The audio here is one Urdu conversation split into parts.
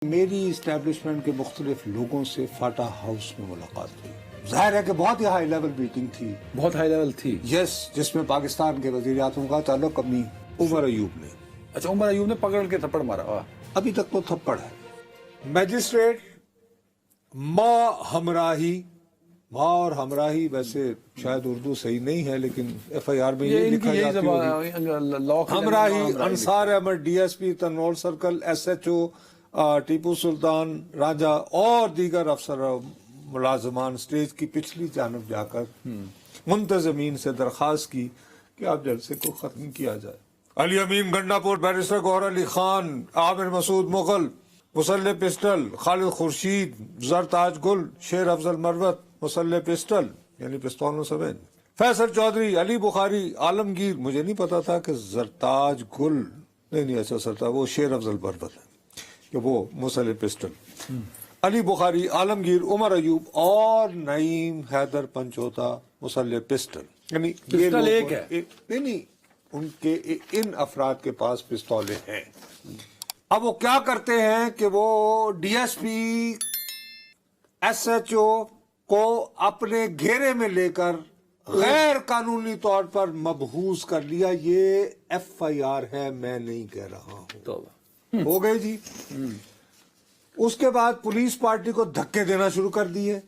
میری اسٹیبلشمنٹ کے مختلف لوگوں سے فاٹا ہاؤس میں ملاقات ہوئی. ظاہر ہے کہ بہت ہی ہائی لیول میٹنگ تھی. بہت ہائی لیول تھی. یس, جس میں پاکستان کے وزیر اعظم کا تعلق اپنی عمر ایوب نے. اچھا, عمر ایوب نے پکڑ کے تھپڑ مارا. ابھی تک تو تھپڑ ہے. میجسٹریٹ ماں ہمراہی, ماں اور ہمراہی ویسے شاید اردو صحیح نہیں ہے لیکن ایف آئی آر میں یہ لکھا جاتی ہوگی. ہمراہی انصار احمد ڈی ایس پی تنور circle, S H O Tipu Sultan Raja اور دیگر افسر ملازمان اسٹیج کی پچھلی جانب جا کر منتظمین سے درخواست کی کہ آپ جلسے کو ختم کیا جائے. علی امین گنڈا پور, بیرسٹر گوہر علی خان, عامر مسعود مغل, مسلح پسٹل, خالد خورشید, زرتاج گل, شیر افضل مروت, مسلح پسٹل یعنی پستولوں سمیت, فیصل چودھری, علی بخاری, عالمگیر, مجھے نہیں پتا تھا کہ زرتاج گل نہیں ایسا سر تھا, وہ شیر افضل مروت ہے کہ وہ مسلح پسٹل, علی بخاری, عالمگیر, عمر ایوب اور نعیم حیدر پنچوتا مسلح پسٹل. یعنی پسٹل ایک ہے نہیں, ان کے ان افراد کے پاس پستولیں ہیں. اب وہ کیا کرتے ہیں کہ وہ D S P S H O کو اپنے گھیرے میں لے کر غیر قانونی طور پر مبہوس کر لیا. یہ ایف آئی آر ہے, میں نہیں کہہ رہا ہوں. ہو گئے جی. اس کے بعد پولیس پارٹی کو دھکے دینا شروع کر دیے.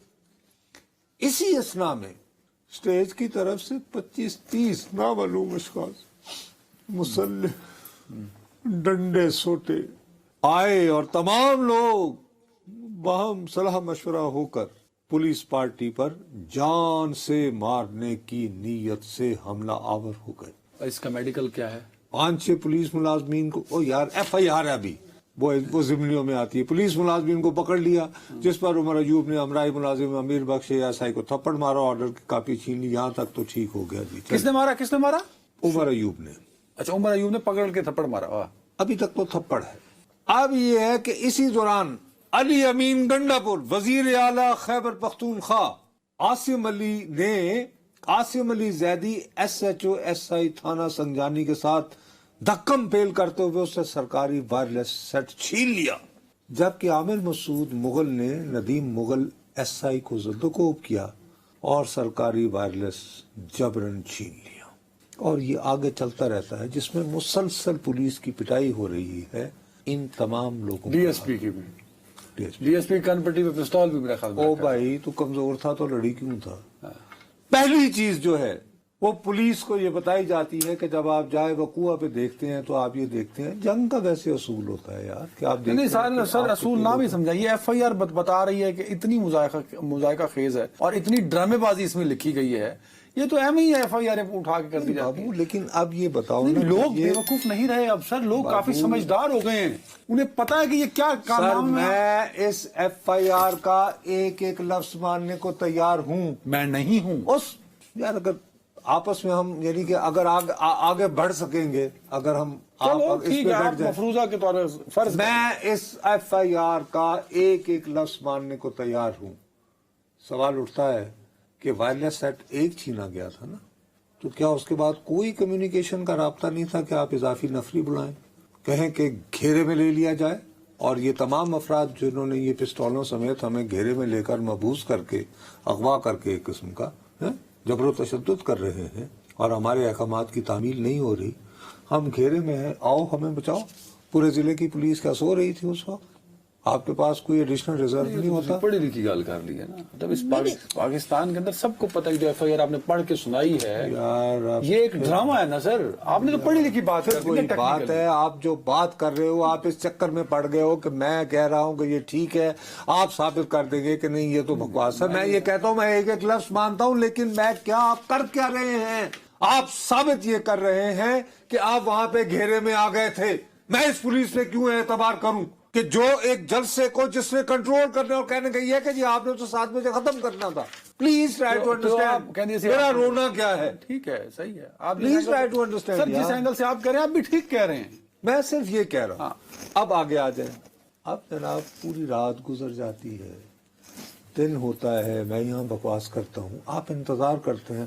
اسی اسنا میں اسٹیج کی طرف سے 25-30 نامعلوم اشخاص مسلح ڈنڈے سوٹے آئے اور تمام لوگ باہم صلاح مشورہ ہو کر پولیس پارٹی پر جان سے مارنے کی نیت سے حملہ آور ہو گئے. اس کا میڈیکل کیا ہے؟ 5-6 پولیس ملازمین کو, او یار ایف آئی آر ہے ابھی, وہ ضمنیوں میں آتی ہے. پولیس ملازمین کو پکڑ لیا, جس پر عمر ایوب نے ہمراہی ملازم امیر بخش ایس آئی کو تھپڑ مارا, آرڈر کی کاپی چھین لی. یہاں تک تو ٹھیک ہو گیا جی. کس نے مارا؟ عمر ایوب نے. اچھا, عمر ایوب نے پکڑ کے تھپڑ مارا. ابھی تک تو تھپڑ ہے. اب یہ ہے کہ اسی دوران علی امین گنڈا پور, وزیر اعلیٰ Khyber Pakhtunkhwa, Asim Ali Zaidi S H O S I تھانہ سنجانی کے ساتھ دھکم پیل کرتے ہوئے اس سے سرکاری وائرلیس سیٹ چھین لیا. جبکہ عامر مسعود مغل نے ندیم مغل ایس آئی کو زدوکوب کیا اور سرکاری وائرلیس جبرن چھین لیا. اور یہ آگے چلتا رہتا ہے, جس میں مسلسل پولیس کی پٹائی ہو رہی ہے ان تمام لوگوں. ڈی ایس پی کی بھی, ڈی ایس پی کن پٹی میں پستول بھی میرا خیال. او بھائی, تو کمزور تھا تو لڑی کیوں تھا؟ پہلی چیز جو ہے وہ پولیس کو یہ بتائی جاتی ہے کہ جب آپ جائے وقوع پہ دیکھتے ہیں تو آپ یہ دیکھتے ہیں. جنگ کا ویسے اصول ہوتا ہے یار کہ آپ نہیں سر, اصول نام ہی سمجھا. یہ ایف آئی آر بتا رہی ہے کہ اتنی مذائقہ خیز ہے اور اتنی ڈرامے بازی اس میں لکھی گئی ہے. یہ تو ایم ہی ایف آئی آر اٹھا کے کر دی جاتی ہے. لیکن اب یہ بتاؤ نا, لوگ بیوقوف نہیں رہے اب سر, لوگ کافی سمجھدار ہو گئے ہیں. انہیں پتا ہے کہ یہ کیا کام ہے. میں اس ایف آئی آر کا ایک ایک لفظ ماننے کو تیار ہوں. میں نہیں ہوں. اس یار اگر آپس میں ہم یعنی کہ اگر آگے بڑھ سکیں گے, اگر ہم مفروضہ کے طور پر فرض, میں اس ایف آئی آر کا ایک ایک لفظ ماننے کو تیار ہوں. سوال اٹھتا ہے کہ وائرلیس سیٹ ایک چھینا گیا تھا نا, تو کیا اس کے بعد کوئی کمیونیکیشن کا رابطہ نہیں تھا کہ آپ اضافی نفری بلائیں, کہیں کہ گھیرے میں لے لیا جائے, اور یہ تمام افراد جنہوں نے یہ پستولوں سمیت ہمیں گھیرے میں لے کر مبہوس کر کے اغوا کر کے ایک قسم کا جبر و تشدد کر رہے ہیں اور ہمارے احکامات کی تعمیل نہیں ہو رہی, ہم گھیرے میں ہیں, آؤ ہمیں بچاؤ. پورے ضلع کی پولیس کیا سو رہی تھی اس وقت؟ آپ کے پاس کوئی ایڈیشنل ریزرو نہیں ہوتا؟ پڑھی لکھی گال کر لی ہے نا. جب اس پاکستان کے اندر سب کو پتہ ہے جو ایف آئی آر آپ نے پڑھ کے سنائی ہے یار, یہ ایک ڈرامہ ہے نا سر. آپ نے تو پڑھی لکھی بات ہے, آپ جو بات کر رہے ہو آپ اس چکر میں پڑ گئے ہو کہ میں کہہ رہا ہوں کہ یہ ٹھیک ہے, آپ ثابت کر دیں گے کہ نہیں یہ تو بکواس ہے. میں یہ کہتا ہوں, میں ایک ایک لفظ مانتا ہوں, لیکن میں کیا آپ کر کیا رہے ہیں؟ آپ ثابت یہ کر رہے ہیں کہ آپ وہاں پہ گھیرے میں آ گئے تھے. میں اس پولیس پہ کیوں اعتبار کروں کہ جو ایک جلسے کو جس نے کنٹرول کرنے اور کہنے گئی ہے کہ جی آپ نے تو 7 بجے ختم کرنا تھا. پلیز ٹرائی ٹو انڈرسٹینڈ میرا رونا کیا ہے. ٹھیک ہے, صحیح ہے. آپ پلیز ٹرائی ٹو انڈرسٹینڈ. سر جس اینگل سے آپ کہہ رہے ہیں آپ بھی ٹھیک کہہ رہے ہیں. میں صرف یہ کہہ رہا ہوں. اب آگے آ جائیں. اب جناب پوری رات گزر جاتی ہے, دن ہوتا ہے, میں یہاں بکواس کرتا ہوں, آپ انتظار کرتے ہیں.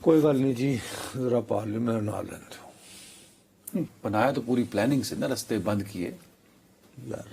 کوئی گل نہیں جی, ذرا پارلیمنٹ نہ لیتے ہو. بنایا تو پوری پلاننگ سے نا, رستے بند کیے. یار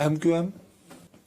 MQM।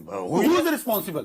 Who is responsible?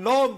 9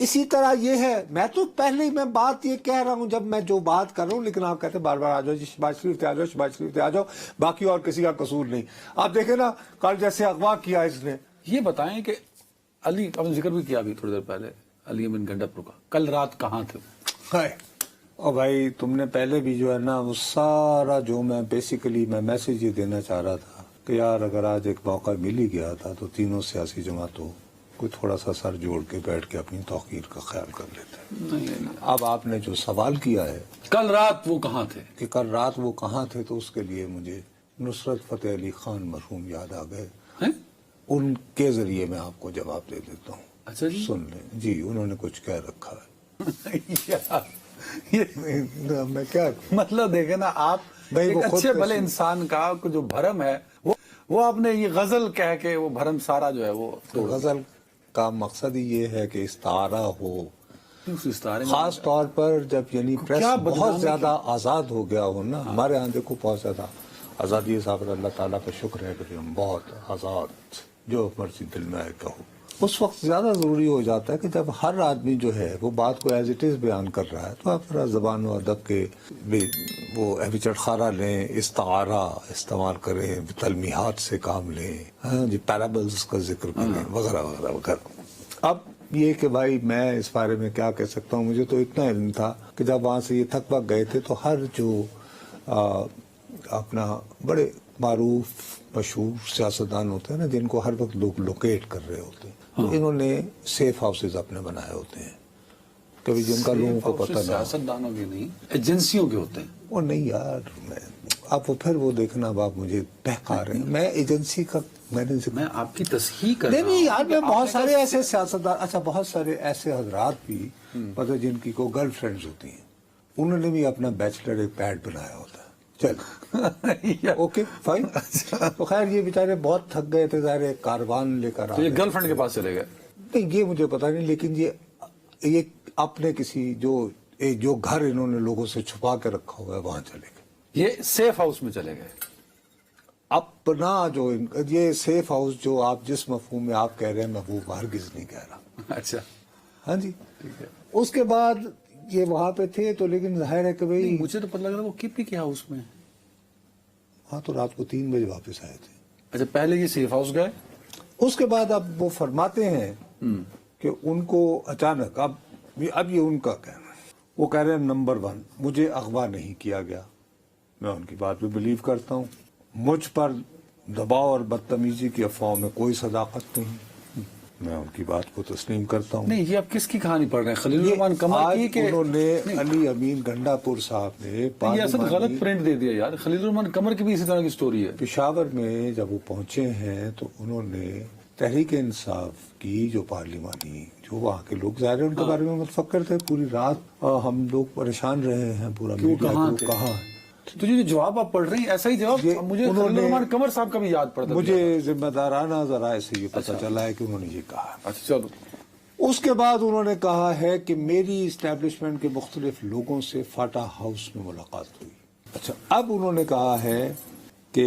اسی طرح یہ ہے، میں تو پہلے ہی میں بات یہ کہہ رہا ہوں جب میں جو بات کر رہا ہوں، لیکن آپ کہتے ہیں بار بار آ جاؤ جی شہباز شریف پہ آ جاؤ، شہباز شریف پہ آ جاؤ، باقی اور کسی کا قصور نہیں. آپ دیکھیں نا کل جیسے اغوا کیا اس نے. یہ بتائیں کہ علی، آپ نے ذکر بھی کیا ابھی تھوڑی دیر پہلے علی امین گنڈا پور کا، کل رات کہاں تھے؟ اور بھائی تم نے پہلے بھی جو ہے نا وہ سارا جو میں بیسیکلی میں میسج یہ دینا چاہ رہا تھا کہ یار اگر آج ایک موقع مل ہی گیا تھا تو تینوں سیاسی جماعتوں کوئی تھوڑا سا سر جوڑ کے بیٹھ کے اپنی توقیر کا خیال کر لیتے ہیں. اب آپ نے جو سوال کیا ہے کل رات وہ کہاں تھے، کہ کل رات وہ کہاں تھے، تو اس کے لیے مجھے نصرت فتح علی خان مرحوم یاد آ گئے. ان کے ذریعے میں آپ کو جواب دے دیتا ہوں. اچھا جی، سن لیں جی، انہوں نے کچھ کہہ رکھا ہے. میں کیا مطلب دیکھیں نا آپ ایک اچھے بھلے انسان کا جو بھرم ہے وہ آپ نے یہ غزل کہہ کے وہ بھرم سارا جو ہے وہ غزل کا مقصد ہی یہ ہے کہ استعارہ ہو، استعارے خاص طور پر جب یعنی پریس بہت زیادہ آزاد ہو گیا ہو نا. ہمارے ہاں دیکھو بہت زیادہ آزادی ہے صاحب، اللہ تعالیٰ کا شکر ہے کہ ہم بہت آزاد، جو مرضی دل میں آئے کہو. اس وقت زیادہ ضروری ہو جاتا ہے کہ جب ہر آدمی جو ہے وہ بات کو ایز اٹ از بیان کر رہا ہے تو آپ ذرا زبان و ادب کے وہ چٹخارا لیں، استعارہ استعمال کریں، تلمیحات سے کام لیں، ہاں جی، پیرابلز کا ذکر کریں وغیرہ وغیرہ وغیرہ. اب یہ کہ بھائی میں اس بارے میں کیا کہہ سکتا ہوں، مجھے تو اتنا علم تھا کہ جب وہاں سے یہ تھک بک گئے تھے تو ہر جو اپنا بڑے معروف مشہور سیاستدان ہوتے ہیں نا جن کو ہر وقت لوگ لوکیٹ کر رہے ہوتے ہیں، انہوں نے سیف ہاؤسز اپنے بنائے ہوتے ہیں کبھی جن کا لوگوں کو پتہ نہ. سیاستدانوں کے نہیں، ایجنسیوں کے ہوتے ہیں. وہ نہیں یار، آپ پھر وہ دیکھنا اب آپ مجھے بہکا رہے ہیں. میں ایجنسی کا میں آپ کی تصحیح کر رہا ہوں. نہیں یار، میں بہت سارے ایسے سیاستدان، اچھا بہت سارے ایسے حضرات بھی پتہ جن کی کو گرل فرینڈز ہوتی ہیں، انہوں نے بھی اپنا بیچلر ایک پیڈ بنایا ہوتا ہے. چل اوکے فائن. تو خیر یہ بیچارے بہت تھک گئے تھے، ظاہر کاروان لے کر یہ گرل فرینڈ کے پاس چلے گئے. نہیں یہ مجھے پتا نہیں، لیکن یہ اپنے کسی جو گھر انہوں نے لوگوں سے چھپا کے رکھا ہوا ہے وہاں چلے گئے. یہ سیف ہاؤس میں چلے گئے. اپنا جو یہ سیف ہاؤس جو آپ جس مفہوم میں آپ کہہ رہے ہیں میں وہ ہرگز نہیں کہہ رہا. اچھا ہاں جی. اس کے بعد یہ وہاں پہ تھے تو لیکن ظاہر ہے کہ بھائی مجھے تو پتہ لگ رہا وہ کے پی کے ہاؤس میں. ہاں تو رات کو 3 بجے واپس آئے تھے. اچھا پہلے یہ سیف ہاؤس گئے. اس کے بعد اب وہ فرماتے ہیں کہ ان کو اچانک اب یہ ان کا کہنا ہے، وہ کہہ رہے ہیں نمبر 1 مجھے اغوا نہیں کیا گیا، میں ان کی بات پہ بلیو کرتا ہوں. مجھ پر دباؤ اور بدتمیزی کی افواہوں میں کوئی صداقت نہیں، میں ان کی بات کو تسلیم کرتا ہوں. نہیں یہ آپ کس کی کہانی پڑھ رہے ہیں؟ خلیل الرحمان قمر کی کہ انہوں نے علی امین گنڈا پور صاحب نے یہ اصل غلط پرنٹ دے دیا یار. خلیل الرحمان قمر کی بھی اسی طرح کی سٹوری ہے. پشاور میں جب وہ پہنچے ہیں تو انہوں نے تحریک انصاف کی جو پارلیمانی جو وہاں کے لوگ ظاہر ان کے بارے میں متفکر تھے، پوری رات ہم لوگ پریشان رہے ہیں، پورا کہاں. تو یہ جو جواب آپ پڑھ رہے ہیں ایسا ہی جواب مجھے خلیل الرحمان قمر صاحب کا بھی یاد پڑتا ہے. مجھے ذمہ دارانہ ذرا ایسے یہ پتہ چلا ہے کہ انہوں نے یہ کہا. اچھا چلو. اس کے بعد انہوں نے کہا ہے کہ میری اسٹیبلشمنٹ کے مختلف لوگوں سے فاٹا ہاؤس میں ملاقات ہوئی. اچھا اب انہوں نے کہا ہے کہ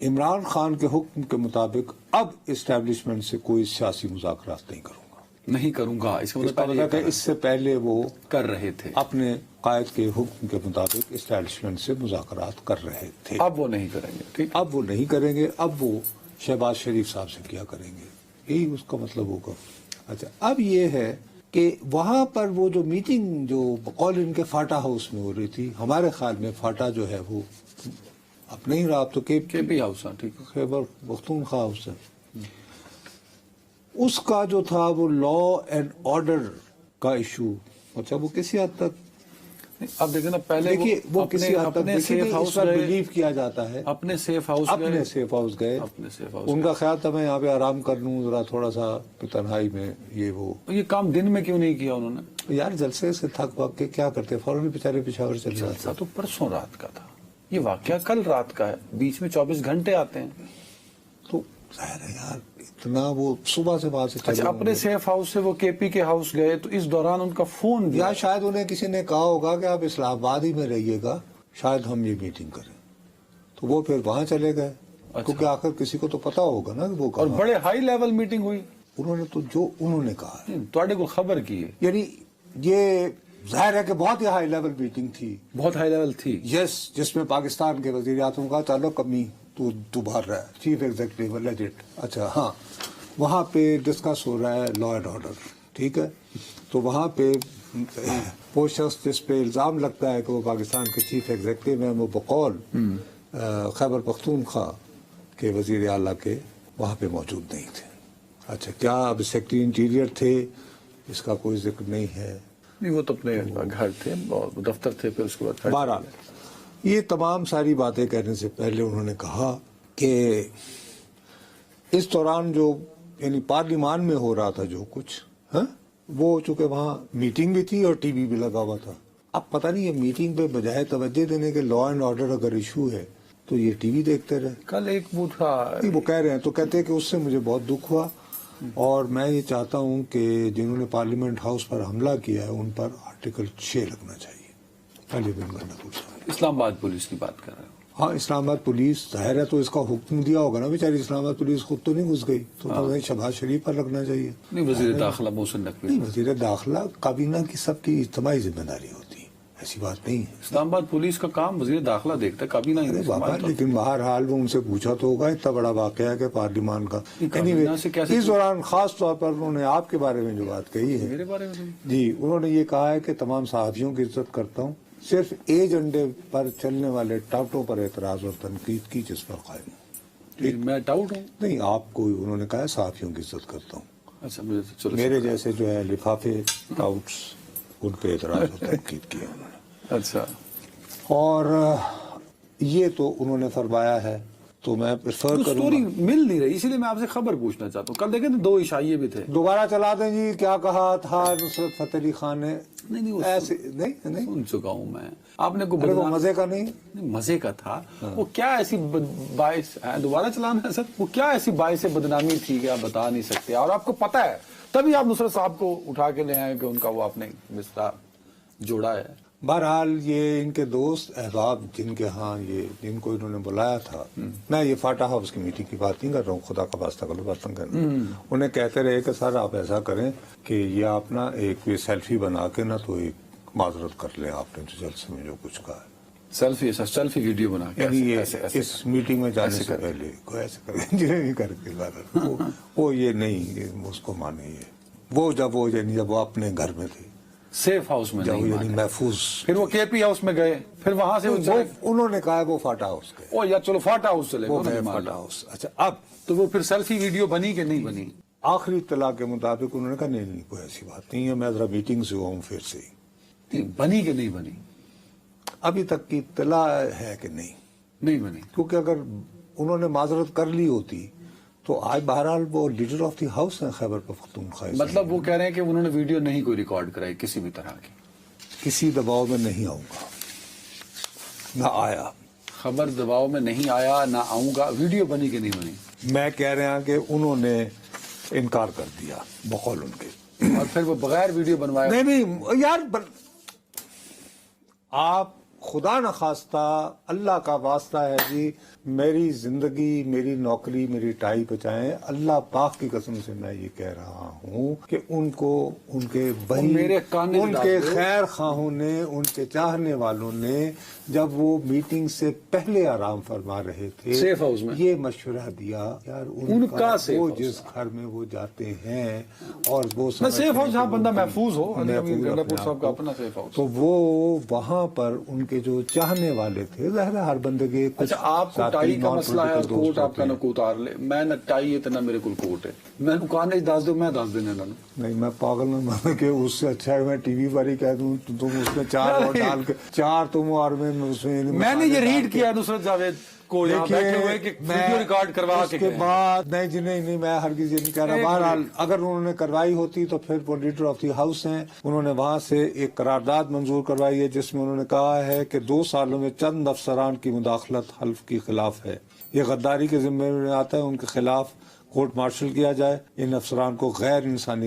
عمران خان کے حکم کے مطابق اب اسٹیبلشمنٹ سے کوئی سیاسی مذاکرات نہیں کروں گا. اس کا مطلب کہ اس سے پہلے وہ کر رہے تھے، اپنے قائد کے حکم کے مطابق اسٹیبلشمنٹ سے مذاکرات کر رہے تھے. اب وہ نہیں کریں گے. ٹھیک، اب وہ نہیں کریں گے، اب وہ شہباز شریف صاحب سے کیا کریں گے، یہی اس کا مطلب ہوگا. اچھا اب یہ ہے کہ وہاں پر وہ جو میٹنگ جو بقول ان کے فاٹا ہاؤس میں ہو رہی تھی، ہمارے خیال میں فاٹا جو ہے وہ اب نہیں رہا، تو کے پی ہاؤس ہے، ٹھیک ہے، خیبر پختونخوا ہاؤس ہے. اس کا جو تھا وہ لا اینڈ آرڈر کا ایشو، اچھا وہ کسی حد تک اب دیکھیں نا، پہلے وہ کسی حد تک سیف ہاؤس بلیو کیا جاتا ہے، اپنے سیف ہاؤس گئے. ان کا خیال تھا میں یہاں پہ آرام کر لوں ذرا تھوڑا سا تنہائی میں. یہ کام دن میں کیوں نہیں کیا انہوں نے؟ یار جلسے سے تھک بھگ کے کیا کرتے، فوراً بیچارے پشاور چل رہا تھا. تو پرسوں رات کا تھا یہ واقعہ، کل رات کا ہے، بیچ میں 24 گھنٹے آتے ہیں. تو ظاہر ہے یار اتنا وہ صبح سے وہاں سے اچھا اپنے سیف ہاؤس سے وہ کے پی کے ہاؤس گئے، تو اس دوران ان کا فون یا شاید انہیں کسی نے کہا ہوگا کہ آپ اسلام آباد ہی میں رہیے گا، شاید ہم یہ میٹنگ کریں، تو وہ پھر وہاں چلے گئے. کیونکہ آخر کسی کو تو پتا ہوگا نا کہ وہ. اور بڑے ہائی لیول میٹنگ ہوئی. انہوں نے تو جو انہوں نے کہا ہے تواڈے کو خبر کی ہے، یعنی یہ ظاہر ہے کہ بہت ہی ہائی لیول میٹنگ تھی، بہت ہائی لیول تھی، یس، جس میں پاکستان کے وزیر اعظم کا چلو کمی تو باہر رہا ہے، چیف ایگزیکٹو لیجٹ، اچھا ہاں، وہاں پہ ڈسکس ہو رہا ہے لا اینڈ آرڈر، ٹھیک ہے، تو وہاں پہ وہ شخص جس پہ الزام لگتا ہے کہ وہ پاکستان کے چیف ایگزیکٹو ہیں، وہ بقول خیبر پختونخوا کے وزیر اعلیٰ کے وہاں پہ موجود نہیں تھے. اچھا، کیا اب سیکرٹری انٹیریئر تھے، اس کا کوئی ذکر نہیں ہے. نہیں وہ تو اپنے گھر تھے، دفتر تھے، پھر اس کے بعد. بہرحال یہ تمام ساری باتیں کہنے سے پہلے انہوں نے کہا کہ اس دوران جو یعنی پارلیمان میں ہو رہا تھا جو کچھ، وہ چونکہ وہاں میٹنگ بھی تھی اور ٹی وی بھی لگا ہوا تھا. اب پتہ نہیں یہ میٹنگ پہ بجائے توجہ دینے کے لا اینڈ آرڈر اگر ایشو ہے تو یہ ٹی وی دیکھتے رہے. کل ایک وہ تھا، وہ کہہ رہے ہیں تو کہتے ہیں کہ اس سے مجھے بہت دکھ ہوا، اور میں یہ چاہتا ہوں کہ جنہوں نے پارلیمنٹ ہاؤس پر حملہ کیا ہے ان پر آرٹیکل 6 لگنا چاہیے. پہلے دن کرنا پوچھا. اسلام آباد پولیس کی بات کر رہے ہیں. ہاں، اسلام آباد پولیس ظاہر ہے تو اس کا حکم دیا ہوگا نا، بیچاری اسلام آباد پولیس خود تو نہیں گھس گئی، تو شہباز شریف پر لگنا چاہیے. نہیں، وزیر داخلہ محسن نقوی. نہیں، وزیر داخلہ کابینہ کی سب کی اجتماعی ذمہ داری ہوتی ہے، ایسی بات نہیں ہے. اسلام آباد پولیس کا کام وزیر داخلہ دیکھتا ہے، کابینہ نہیں. بابا لیکن بہرحال وہ ان سے پوچھا تو ہوگا، اتنا بڑا واقعہ ہے کہ پارلیمان کا. اس دوران خاص طور پر انہوں نے آپ کے بارے میں جو بات کہی ہے، میرے بارے میں جی، انہوں نے یہ کہا ہے کہ تمام صحافیوں کی عزت کرتا ہوں، صرف ایجنڈے پر چلنے والے ٹاؤٹوں پر اعتراض اور تنقید کی جس پر قائم ہوں. میں ٹاؤٹ ہوں؟ نہیں، آپ کو انہوں نے کہا ہے صحافیوں کی عزت کرتا ہوں. اچھا، میرے جیسے جو ہے لفافے ٹاؤٹس، ان پہ اعتراض اور تنقید کیا انہوں نے. اچھا، اور یہ تو انہوں نے فرمایا ہے، تو میں پریفر کروں سٹوری مل نہیں رہی، اسی لیے میں آپ سے خبر پوچھنا چاہتا ہوں. کل دیکھیں تو 2 عشائیے بھی تھے. دوبارہ چلا دیں جی. کیا کہا تھا نصرت فتح علی خان نے؟ نہیں، ایسے نہیں سن چکا ہوں میں. آپ نے ارے وہ مزے کا نہیں، مزے کا تھا. وہ کیا ایسی باعث دوبارہ چلانا ہے سر؟ وہ کیا ایسی باعث بدنامی تھی کہ آپ بتا نہیں سکتے، اور آپ کو پتا ہے، تبھی آپ نصرت صاحب کو اٹھا کے لے آئے کہ ان کا وہ آپ نے رشتہ جوڑا ہے. بہرحال یہ ان کے دوست احباب جن کے ہاں جن کو انہوں نے بلایا تھا، میں یہ فاٹا ہاؤس کی میٹنگ کی بات نہیں کر رہا ہوں، خدا کا واسطہ کرو بات نہ کرنا. انہیں کہتے رہے کہ سر آپ ایسا کریں کہ یہ آپ نا ایک سیلفی بنا کے نا تو ایک معذرت کر لیں آپ نے جو جلسے میں جو کچھ کہا ہے. سیلفی ویڈیو بنا کے اس میٹنگ میں جانے سے پہلے کوئی ایسے کریں نہیں کر کے وہ یہ نہیں اس کو مانے. وہ جب وہ اپنے گھر میں تھے، سیف ہاؤس میں یعنی محفوظ، پھر وہ کے پی ہاؤس میں گئے، پھر وہاں سے انہوں نے کہا وہ فاٹا ہاؤس گئے. او یا چلو فاٹا ہاؤس چلے گئے، فاٹا ہاؤس. اچھا، اب تو وہ پھر سیلفی ویڈیو بنی کہ نہیں بنی؟ آخری اطلاع کے مطابق انہوں نے کہا نہیں کوئی ایسی بات نہیں ہے، میں ذرا میٹنگ سے ہوا ہوں پھر سے. بنی کہ نہیں بنی؟ ابھی تک کی اطلاع ہے کہ نہیں بنی، کیونکہ اگر انہوں نے معذرت کر لی ہوتی تو آج بہرحال وہ لیڈر آف دی ہاؤس ہیں خیبر پختونخوا. مطلب وہ کہہ رہے ہیں کہ انہوں نے ویڈیو نہیں کوئی ریکارڈ کرائی کسی بھی طرح کی. کسی دباؤ میں نہیں آؤں گا، نہ آیا. خبر دباؤ میں نہیں آیا، نہ آؤں گا. ویڈیو بنی کہ نہیں بنی؟ میں کہہ رہا ہوں کہ انہوں نے انکار کر دیا بقول ان کے. اور پھر وہ بغیر ویڈیو بنوائے. نہیں یار، آپ خدا نخواستہ اللہ کا واسطہ ہے جی، میری زندگی، میری نوکری، میری ٹائی بچائیں. اللہ پاک کی قسم سے میں یہ کہہ رہا ہوں کہ ان کو ان کے ان کے خیر خواہوں نے، ان کے چاہنے والوں نے جب وہ میٹنگ سے پہلے آرام فرما رہے تھے سیف ہاؤس میں یہ مشورہ دیا یار ان کا وہ جس گھر میں وہ جاتے ہیں اور وہ سیف ہاؤس جہاں بندہ محفوظ ہو، صاحب کا اپنا سیف ہاؤس، تو وہ وہاں پر ان کے جو چاہنے والے تھے، ظاہر ہے ہر بندے کے. اچھا، آپ کو ٹائی کا مسئلہ ہے، کوٹ آپ کا نہ کو اتار لے. میں نہ ٹائی ہے نہ میرے کو کوٹ ہے. میں کو کہا نہیں دس دو، میں دس دینے لگا. نہیں، میں پاگل نہ مان کے اس سے اچھا ہے میں ٹی وی پر ہی کہہ دوں تم اس میں 4 اور ڈال کے 4 تم اور میں نے یہ ریڈ کیا نصرت جاوید کو یہاں بیٹھے ہوئے کہ ویڈیو ریکارڈ کروا کے کے بعد نہیں میں ہرگز یہ نہیں کہہ رہا. بہرحال اگر انہوں نے کروائی ہوتی تو پھر وہ لیڈر آف دی ہاؤس ہیں، انہوں نے وہاں سے ایک قرارداد منظور کروائی ہے جس میں انہوں نے کہا ہے کہ 2 سالوں میں چند افسران کی مداخلت حلف کے خلاف ہے. یہ غداری کے ذمہ میں آتا ہے، ان کے خلاف کورٹ مارشل کیا جائے. ان افسران کو غیر انسانی